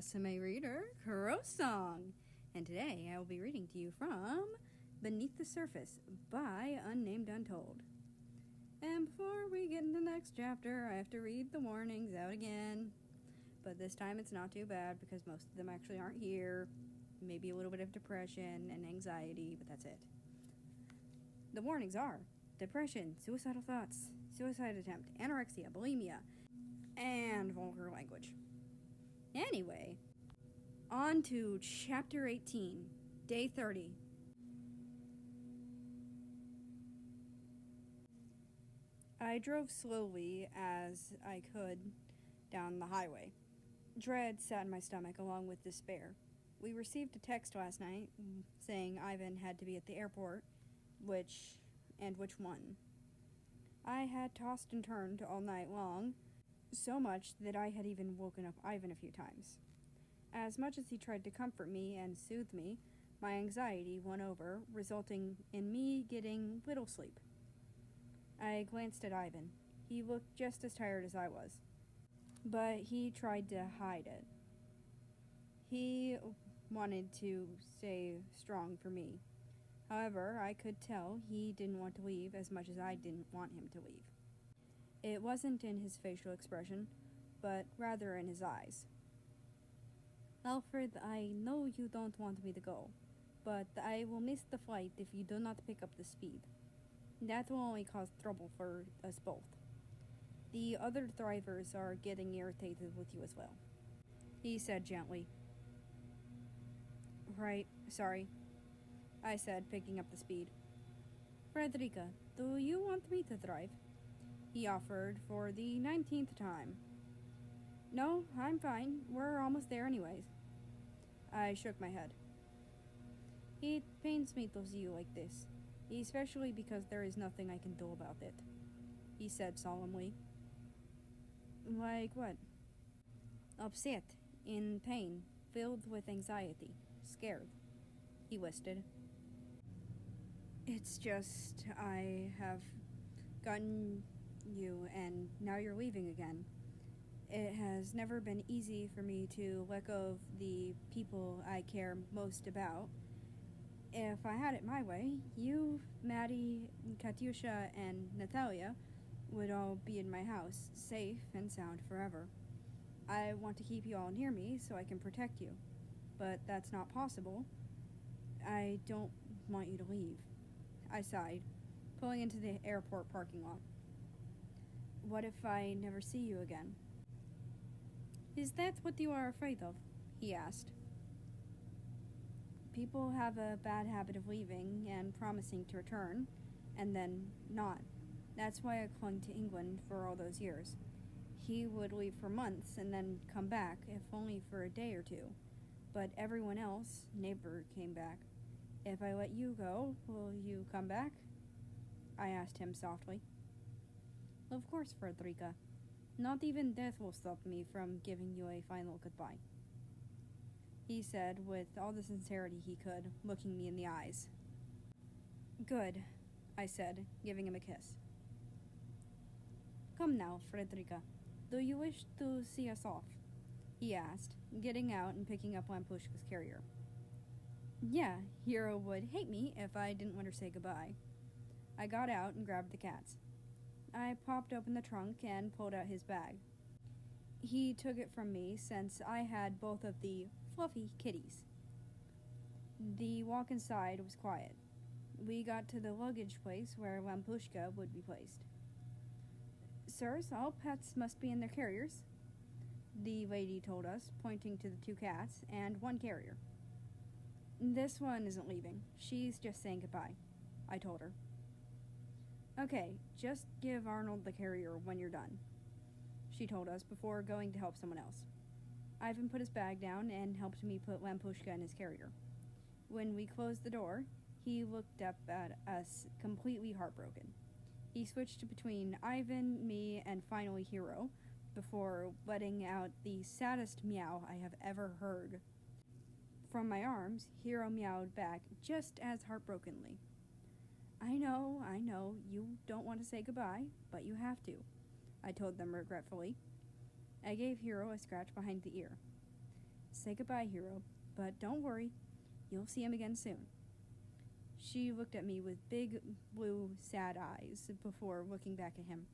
Rusame reader, Song, and today I will be reading to you from Beneath the Surface by Unnamed Untold. And before we get into the next chapter, I have to read the warnings out again. But this time it's not too bad because most of them actually aren't here. Maybe a little bit of depression and anxiety, but that's it. The warnings are depression, suicidal thoughts, suicide attempt, anorexia, bulimia, and vulgar language. Anyway, on to Chapter 18, Day 30. I drove slowly as I could down the highway. Dread sat in my stomach along with despair. We received a text last night saying Ivan had to be at the airport, which one. I had tossed and turned all night long, so much that I had even woken up Ivan a few times. As much as he tried to comfort me and soothe me, my anxiety won over, resulting in me getting little sleep. I glanced at Ivan. He looked just as tired as I was, but he tried to hide it. He wanted to stay strong for me. However, I could tell he didn't want to leave as much as I didn't want him to leave. It wasn't in his facial expression, but rather in his eyes. Alfred, I know you don't want me to go, but I will miss the flight if you do not pick up the speed. That will only cause trouble for us both. The other drivers are getting irritated with you as well, he said gently. Right, sorry, I said, picking up the speed. Frederica, do you want me to drive? He offered for the 19th time. No, I'm fine. We're almost there anyways. I shook my head. It pains me to see you like this, especially because there is nothing I can do about it, he said solemnly. Like what? Upset, in pain, filled with anxiety, scared, he listed. It's just I have gotten you and now you're leaving again. It has never been easy for me to let go of the people I care most about. If I had it my way, you, Maddie, Katyusha, and Natalia would all be in my house, safe and sound forever. I want to keep you all near me so I can protect you, but that's not possible. I don't want you to leave, I sighed, pulling into the airport parking lot. What if I never see you again? Is that what you are afraid of? He asked. People have a bad habit of leaving and promising to return, and then not. That's why I clung to England for all those years. He would leave for months and then come back, if only for a day or two. But everyone else never came back. If I let you go, will you come back? I asked him softly. Of course, Frederica. Not even death will stop me from giving you a final goodbye, he said with all the sincerity he could, looking me in the eyes. Good, I said, giving him a kiss. Come now, Frederica. Do you wish to see us off? He asked, getting out and picking up Lampushka's carrier. Yeah, Hero would hate me if I didn't let her say goodbye. I got out and grabbed the cats. I popped open the trunk and pulled out his bag. He took it from me since I had both of the fluffy kitties. The walk inside was quiet. We got to the luggage place where Lampushka would be placed. Sirs, all pets must be in their carriers, the lady told us, pointing to the two cats and one carrier. This one isn't leaving. She's just saying goodbye, I told her. Okay, just give Arnold the carrier when you're done, she told us before going to help someone else. Ivan put his bag down and helped me put Lampushka in his carrier. When we closed the door, he looked up at us completely heartbroken. He switched between Ivan, me, and finally Hero, before letting out the saddest meow I have ever heard. From my arms, Hero meowed back just as heartbrokenly. I know, you don't want to say goodbye, but you have to, I told them regretfully. I gave Hero a scratch behind the ear. Say goodbye, Hero, but don't worry, you'll see him again soon. She looked at me with big, blue, sad eyes before looking back at him.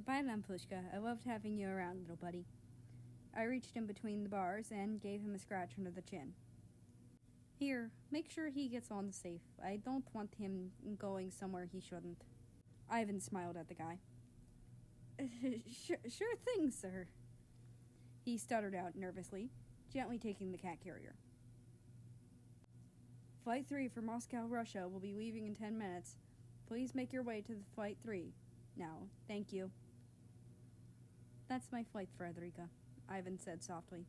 Bye, Lampushka. I loved having you around, little buddy. I reached in between the bars and gave him a scratch under the chin. Here, make sure he gets on the safe. I don't want him going somewhere he shouldn't. Ivan smiled at the guy. Sure thing, sir. He stuttered out nervously, gently taking the cat carrier. Flight 3 for Moscow, Russia will be leaving in 10 minutes. Please make your way to the Flight 3. Now, thank you. That's my flight, Frederica, Ivan said softly.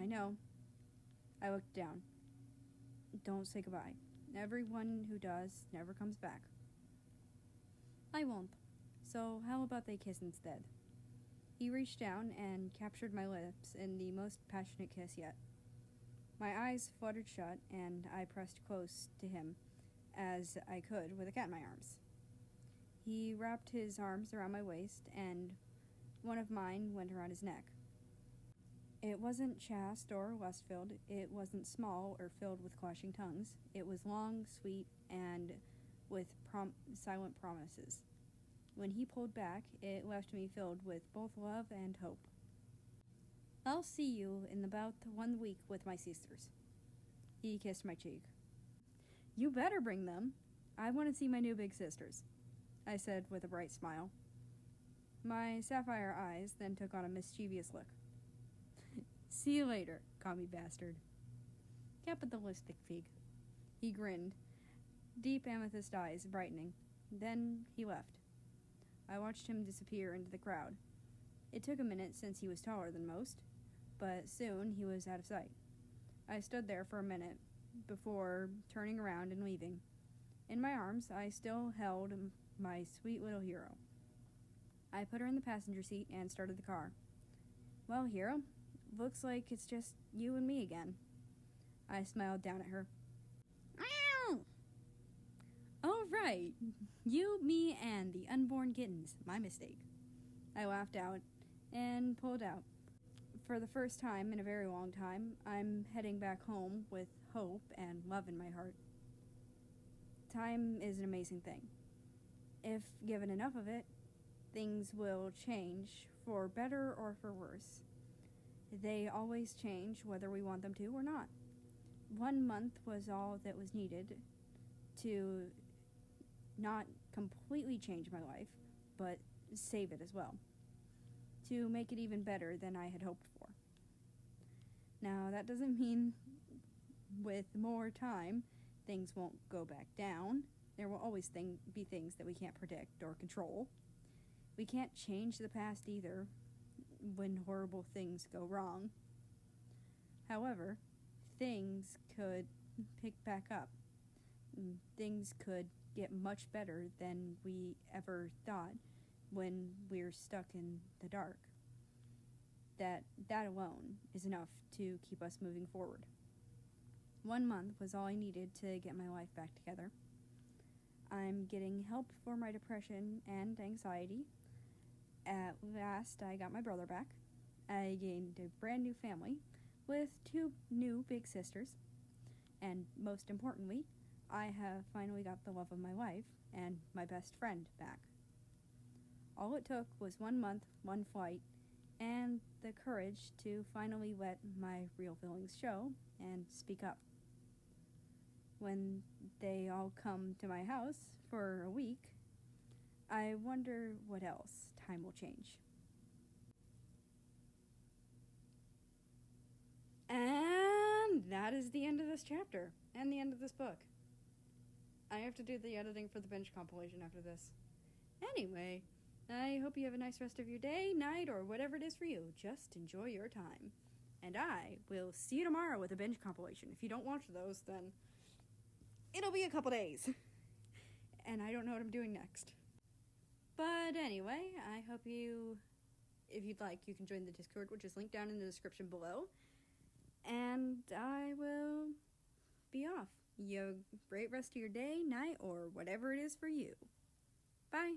I know. I looked down. Don't say goodbye. Everyone who does never comes back. I won't. So how about they kiss instead? He reached down and captured my lips in the most passionate kiss yet. My eyes fluttered shut, and I pressed close to him as I could with a cat in my arms. He wrapped his arms around my waist, and one of mine went around his neck. It wasn't chaste or lust-filled. It wasn't small or filled with clashing tongues. It was long, sweet, and with silent promises. When he pulled back, it left me filled with both love and hope. I'll see you in about 1 week with my sisters. He kissed my cheek. You better bring them. I want to see my new big sisters, I said with a bright smile. My sapphire eyes then took on a mischievous look. See you later, commie bastard. Capitalistic fig. He grinned, deep amethyst eyes brightening. Then he left. I watched him disappear into the crowd. It took a minute since he was taller than most, but soon he was out of sight. I stood there for a minute before turning around and leaving. In my arms, I still held my sweet little Hero. I put her in the passenger seat and started the car. Well, Hero, looks like it's just you and me again. I smiled down at her. Ow! Oh, right. You, me, and the unborn kittens. My mistake. I laughed out and pulled out. For the first time in a very long time, I'm heading back home with hope and love in my heart. Time is an amazing thing. If given enough of it, things will change for better or for worse. They always change whether we want them to or not. 1 month was all that was needed to not completely change my life, but save it as well, to make it even better than I had hoped for. Now, that doesn't mean with more time things won't go back down. There will always be things that we can't predict or control. We can't change the past either when horrible things go wrong. However, things could pick back up. Things could get much better than we ever thought when we're stuck in the dark. That alone is enough to keep us moving forward. 1 month was all I needed to get my life back together. I'm getting help for my depression and anxiety. At last, I got my brother back. I gained a brand new family with 2 new big sisters. And most importantly, I have finally got the love of my life and my best friend back. All it took was 1 month, 1 flight, and the courage to finally let my real feelings show and speak up. When they all come to my house for a week, I wonder what else time will change. And that is the end of this chapter and the end of this book. I have to do the editing for the binge compilation after this. Anyway, I hope you have a nice rest of your day, night, or whatever it is for you. Just enjoy your time. And I will see you tomorrow with a binge compilation. If you don't watch those, then it'll be a couple days. And I don't know what I'm doing next. But anyway, I hope if you'd like, you can join the Discord, which is linked down in the description below. And I will be off. off. You have a great rest of your day, night, or whatever it is for you. Bye.